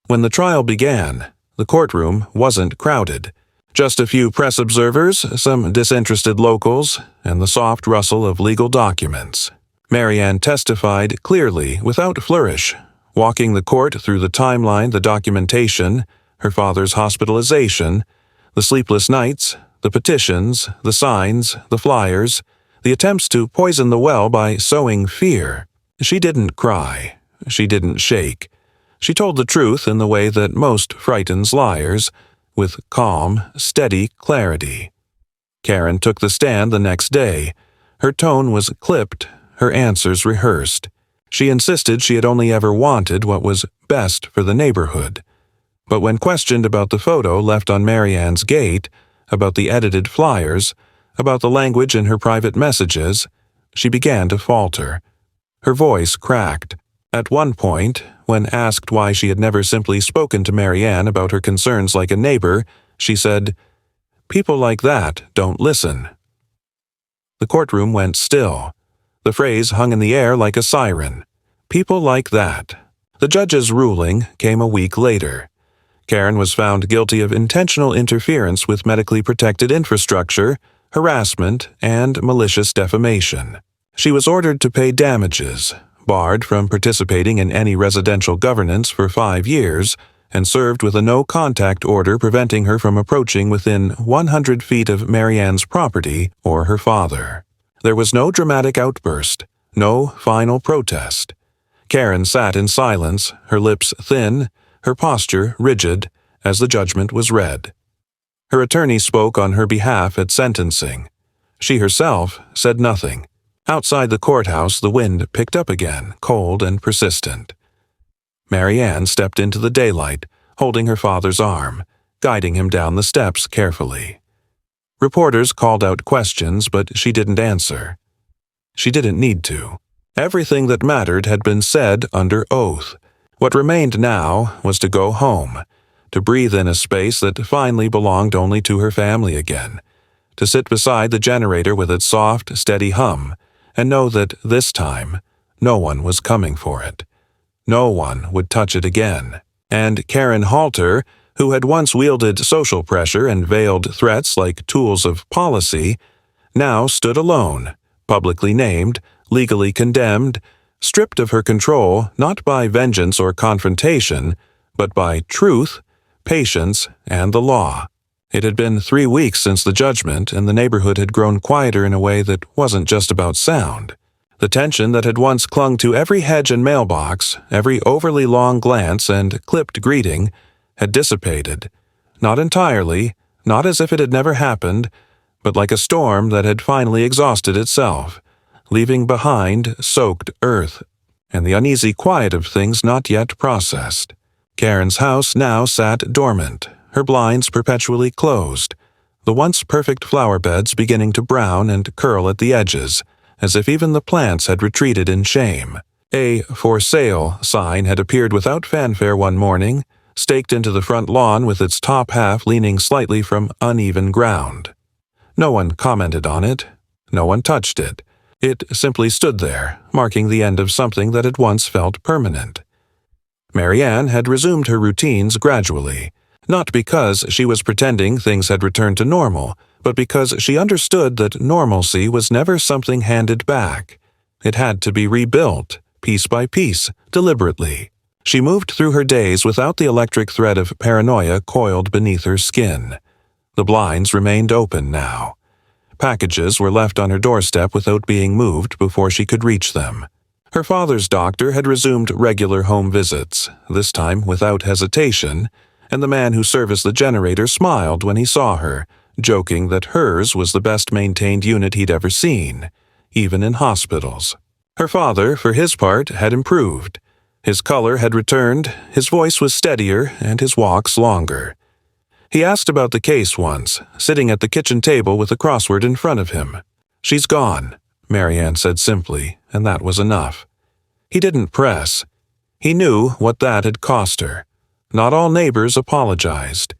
When the trial began, the courtroom wasn't crowded. Just a few press observers, some disinterested locals, and the soft rustle of legal documents. Marianne testified clearly, without flourish, walking the court through the timeline, the documentation, her father's hospitalization, the sleepless nights, the petitions, the signs, the flyers, the attempts to poison the well by sowing fear. She didn't cry. She didn't shake. She told the truth in the way that most frightens liars, with calm, steady clarity. Karen took the stand the next day. Her tone was clipped, her answers rehearsed. She insisted she had only ever wanted what was best for the neighborhood. But when questioned about the photo left on Marianne's gate, about the edited flyers, about the language in her private messages, she began to falter. Her voice cracked. At one point, when asked why she had never simply spoken to Marianne about her concerns like a neighbor, she said, "People like that don't listen." The courtroom went still. The phrase hung in the air like a siren. People like that. The judge's ruling came a week later. Karen was found guilty of intentional interference with medically protected infrastructure, harassment, and malicious defamation. She was ordered to pay damages, barred from participating in any residential governance for 5 years, and served with a no-contact order preventing her from approaching within 100 feet of Marianne's property or her father. There was no dramatic outburst, no final protest. Karen sat in silence, her lips thin, her posture rigid, as the judgment was read. Her attorney spoke on her behalf at sentencing. She herself said nothing. Outside the courthouse, the wind picked up again, cold and persistent. Marianne stepped into the daylight, holding her father's arm, guiding him down the steps carefully. Reporters called out questions, but she didn't answer. She didn't need to. Everything that mattered had been said under oath. What remained now was to go home, to breathe in a space that finally belonged only to her family again, to sit beside the generator with its soft, steady hum, and know that this time no one was coming for it. No one would touch it again. And Karen Halter, who had once wielded social pressure and veiled threats like tools of policy, now stood alone, publicly named, legally condemned, stripped of her control not by vengeance or confrontation, but by truth, patience, and the law. It had been 3 weeks since the judgment, and the neighborhood had grown quieter in a way that wasn't just about sound. The tension that had once clung to every hedge and mailbox, every overly long glance and clipped greeting, had dissipated. Not entirely, not as if it had never happened, but like a storm that had finally exhausted itself, leaving behind soaked earth, and the uneasy quiet of things not yet processed. Karen's house now sat dormant, her blinds perpetually closed, the once perfect flower beds beginning to brown and curl at the edges, as if even the plants had retreated in shame. A "for sale" sign had appeared without fanfare one morning, staked into the front lawn with its top half leaning slightly from uneven ground. No one commented on it. No one touched it. It simply stood there, marking the end of something that had once felt permanent. Marianne had resumed her routines gradually, Not because she was pretending things had returned to normal, but because she understood that normalcy was never something handed back. It had to be rebuilt, piece by piece, deliberately. She moved through her days without the electric thread of paranoia coiled beneath her skin. The blinds remained open now. Packages were left on her doorstep without being moved before she could reach them. Her father's doctor had resumed regular home visits, this time without hesitation, and the man who serviced the generator smiled when he saw her, joking that hers was the best-maintained unit he'd ever seen, even in hospitals. Her father, for his part, had improved. His color had returned, his voice was steadier, and his walks longer. He asked about the case once, sitting at the kitchen table with a crossword in front of him. "She's gone," Marianne said simply, and that was enough. He didn't press. He knew what that had cost her. Not all neighbors apologized.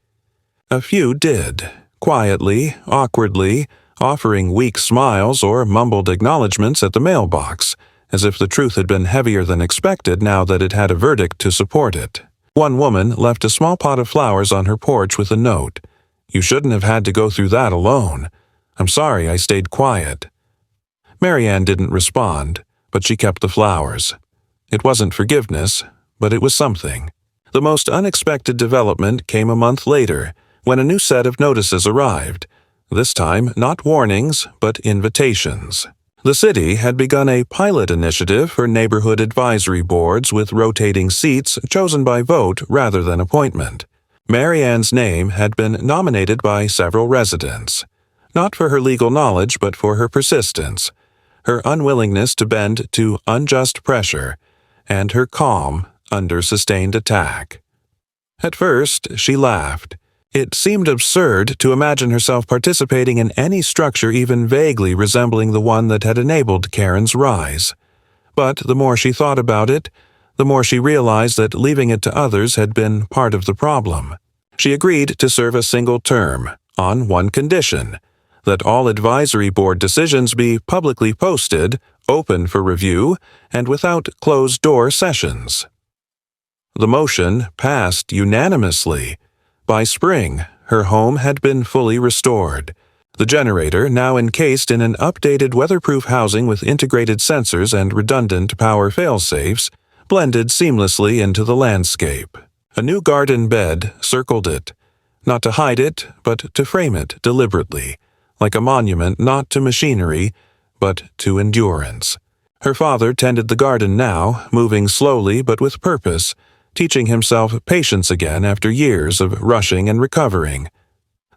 A few did, quietly, awkwardly, offering weak smiles or mumbled acknowledgments at the mailbox, as if the truth had been heavier than expected now that it had a verdict to support it. One woman left a small pot of flowers on her porch with a note. "You shouldn't have had to go through that alone. I'm sorry I stayed quiet." Marianne didn't respond, but she kept the flowers. It wasn't forgiveness, but it was something. The most unexpected development came a month later, when a new set of notices arrived. This time, not warnings, but invitations. The city had begun a pilot initiative for neighborhood advisory boards with rotating seats chosen by vote rather than appointment. Marianne's name had been nominated by several residents, not for her legal knowledge but for her persistence, her unwillingness to bend to unjust pressure, and her calm under sustained attack. At first, she laughed. It seemed absurd to imagine herself participating in any structure even vaguely resembling the one that had enabled Karen's rise. But the more she thought about it, the more she realized that leaving it to others had been part of the problem. She agreed to serve a single term, on one condition: that all advisory board decisions be publicly posted, open for review, and without closed-door sessions. The motion passed unanimously. By spring, her home had been fully restored. The generator, now encased in an updated weatherproof housing with integrated sensors and redundant power failsafes, blended seamlessly into the landscape. A new garden bed circled it, not to hide it, but to frame it deliberately, like a monument not to machinery, but to endurance. Her father tended the garden now, moving slowly but with purpose, teaching himself patience again after years of rushing and recovering.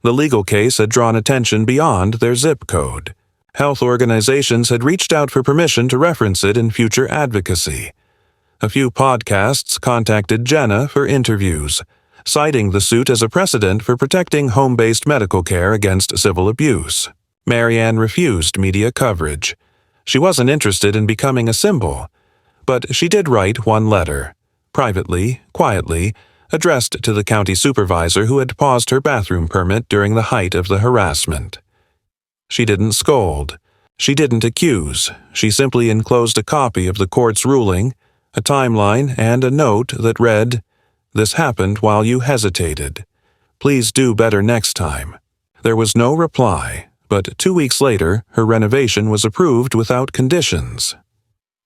The legal case had drawn attention beyond their zip code. Health organizations had reached out for permission to reference it in future advocacy. A few podcasts contacted Jenna for interviews, citing the suit as a precedent for protecting home-based medical care against civil abuse. Marianne refused media coverage. She wasn't interested in becoming a symbol, but she did write one letter, privately, quietly, addressed to the county supervisor who had paused her bathroom permit during the height of the harassment. She didn't scold. She didn't accuse. She simply enclosed a copy of the court's ruling, a timeline, and a note that read, "This happened while you hesitated. Please do better next time." There was no reply, but 2 weeks later, her renovation was approved without conditions.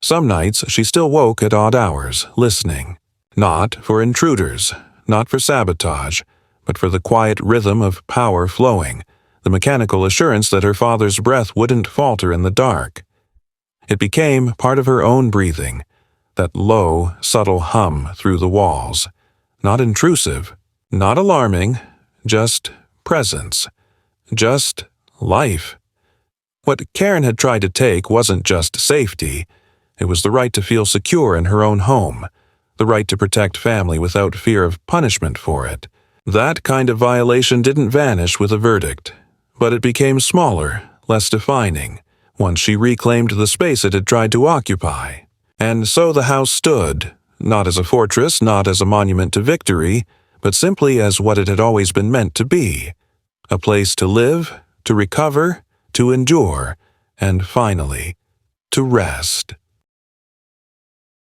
Some nights she still woke at odd hours, listening. Not for intruders, not for sabotage, but for the quiet rhythm of power flowing, the mechanical assurance that her father's breath wouldn't falter in the dark. It became part of her own breathing, that low, subtle hum through the walls. Not intrusive, not alarming, just presence, just life. What Karen had tried to take wasn't just safety. It was the right to feel secure in her own home, the right to protect family without fear of punishment for it. That kind of violation didn't vanish with a verdict, but it became smaller, less defining, once she reclaimed the space it had tried to occupy. And so the house stood, not as a fortress, not as a monument to victory, but simply as what it had always been meant to be: a place to live, to recover, to endure, and finally, to rest.